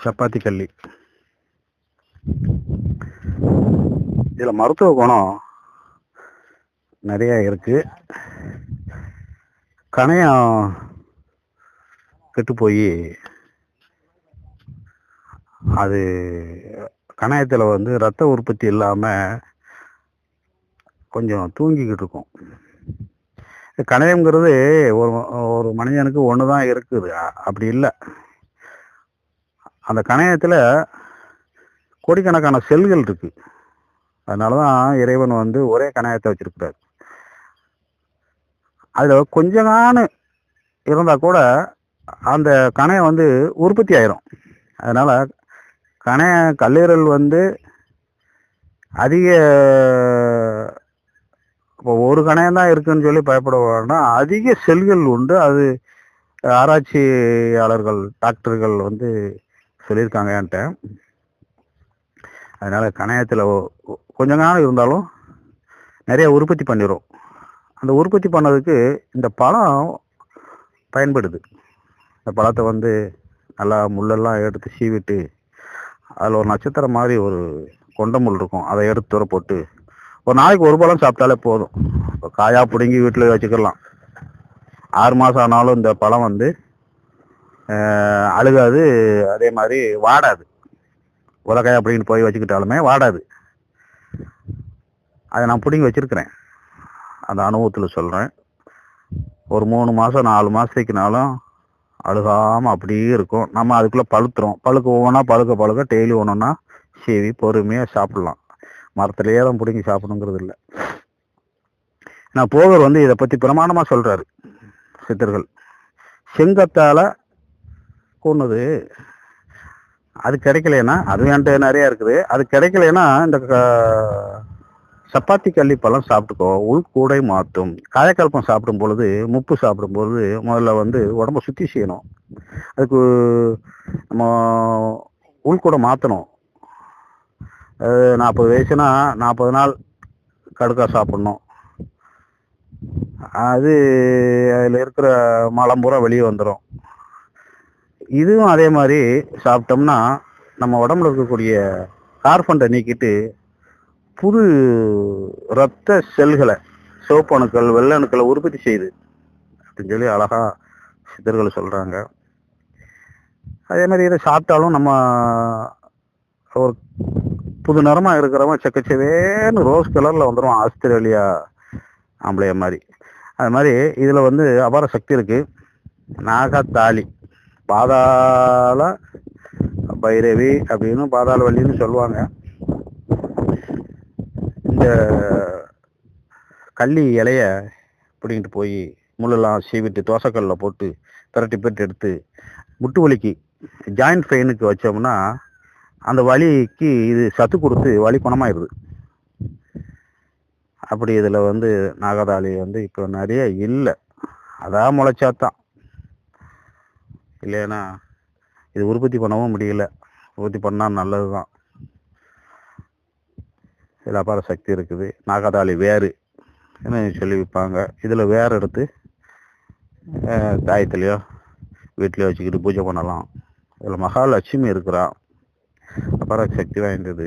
சப்பாத்தி கல்லி. இதில் மருத்துவ குணம் நிறைய இருக்கு. கணையம் கெட்டு போய் அது கணையத்தில் வந்து ரத்த உற்பத்தி இல்லாமல் கொஞ்சம் தூங்கிக்கிட்டு இருக்கும். கணையம்ங்கிறது ஒரு ஒரு மனிதனுக்கு ஒன்று தான் இருக்குது, அப்படி இல்லை. அந்த கணையத்தில் கோடிக்கணக்கான செல்கள் இருக்கு. அதனால தான் இறைவன் வந்து ஒரே கணையத்தை வச்சிருக்கிறார். அதில் கொஞ்ச நாள் இருந்தால் கூட அந்த கணையம் வந்து உற்பத்தி ஆயிரும். அதனால கல்லீரல் வந்து அதிக, இப்போ ஒரு கணையம் தான் இருக்குன்னு சொல்லி பயப்படுவாங்கன்னா அதிக செல்கள் உண்டு. அது ஆராய்ச்சியாளர்கள் டாக்டர்கள் வந்து சொல்லியிருக்காங்க என்கிட்ட. அதனால கணையத்தில் கொஞ்ச நாள் இருந்தாலும் நிறைய உற்பத்தி பண்ணிடும். அந்த உற்பத்தி பண்ணதுக்கு இந்த பழம் பயன்படுது. இந்த பழத்தை வந்து நல்லா முள்ளெல்லாம் எடுத்து சீவிட்டு அதில் ஒரு நட்சத்திரம் மாதிரி ஒரு கொண்ட முள் இருக்கும், அதை எடுத்து தூர போட்டு ஒரு நாளைக்கு ஒரு பழம் சாப்பிட்டாலே போதும். இப்போ காயா பிடுங்கி வீட்டில் வச்சுக்கலாம். 6 மாதம் ஆனாலும் இந்த பழம் வந்து அழுகாது, அதே மாதிரி வாடாது. உலகாயா அப்படின்னு போய் வச்சுக்கிட்டாலுமே வாடாது. அதை நான் பிடுங்கி வச்சிருக்கிறேன், அந்த அனுபவத்தில் சொல்கிறேன். ஒரு 3 மாதம் 4 மாதத்துக்குனாலும் அழுகாமல் அப்படியே இருக்கும். நம்ம அதுக்குள்ளே பழுக்க ஒவ்வொன்றா பழுக்க டெய்லி ஒன்றா சீவி பொறுமையாக சாப்பிட்லாம். மரத்துலேயே தான் பிடுங்கி சாப்பிடணுங்கிறது இல்லை. நான் போகர் வந்து இதை பற்றி பிரமாணமாக சொல்கிறாரு. சித்தர்கள் செங்கத்தால் கொன்னது, அது கிடைக்கலன்னா, அது என்கிட்ட நிறையா இருக்குது. அது கிடைக்கலன்னா இந்த சப்பாத்தி கல்லி பழம் சாப்பிட்டுக்கோ, உள்கூடை மாற்றும். காயக்கல்பம் சாப்பிடும் பொழுது, முப்பு சாப்பிடும் பொழுது முதல்ல வந்து உடம்ப சுத்தி செய்யணும். அதுக்கு நம்ம உள்கூடை மாற்றணும். 40 வயசுனா 40 நாள் கடுக்கா சாப்பிடணும். அது அதில் இருக்கிற மலம் பூரா வெளியே வந்துடும். இதுவும் அதே மாதிரி சாப்பிட்டோம்னா நம்ம உடம்புல இருக்கக்கூடிய கார்பன்டை நீக்கிட்டு புது இரத்த செல்களை, சிவப்பு அணுக்கள், வெள்ளை அணுக்களை உற்பத்தி செய்யுது அப்படின்னு சொல்லி அழகா சித்தர்கள் சொல்றாங்க. அதே மாதிரி இதை சாப்பிட்டாலும் நம்ம ஒரு புது நிறமா இருக்கிறவன் செக்கச்சவேன்னு ரோஸ் கலர்ல வந்துடும், ஆஸ்திரேலியா ஆம்பளைய மாதிரி. அது மாதிரி இதுல வந்து அபார சக்தி இருக்கு. நாகத்தாலி, பாதாள பைரவி அப்படின்னு பாதாள வள்ளின்னு சொல்லுவாங்க. இந்த கள்ளி இலைய பிடிங்கிட்டு போய் முள்ளெல்லாம் சீவிட்டு தோசைக்கல்ல போட்டு பிரட்டி எடுத்து முட்டு வலிக்கு, ஜாயிண்ட் பெயினுக்கு வச்சோம்னா அந்த வலிக்கு இது சத்து கொடுத்து வலி குணமாயிருது. அப்படி இதில் வந்து நாகதாளி வந்து இப்போ நிறைய இல்லை, அதான் முளைச்சாத்தான். இல்லைன்னா இது உற்பத்தி பண்ணவும் முடியல. உற்பத்தி பண்ணால் நல்லது தான். இதில் அபார சக்தி இருக்குது. நாகதாளி வேறு என்ன சொல்லி விற்பாங்க. இதில் வேறு எடுத்து தாயத்துலையோ வீட்லேயோ வச்சுக்கிட்டு பூஜை பண்ணலாம். இதில் மகாலட்சுமி இருக்கிறா, அபார சக்தி வாய்ந்தது.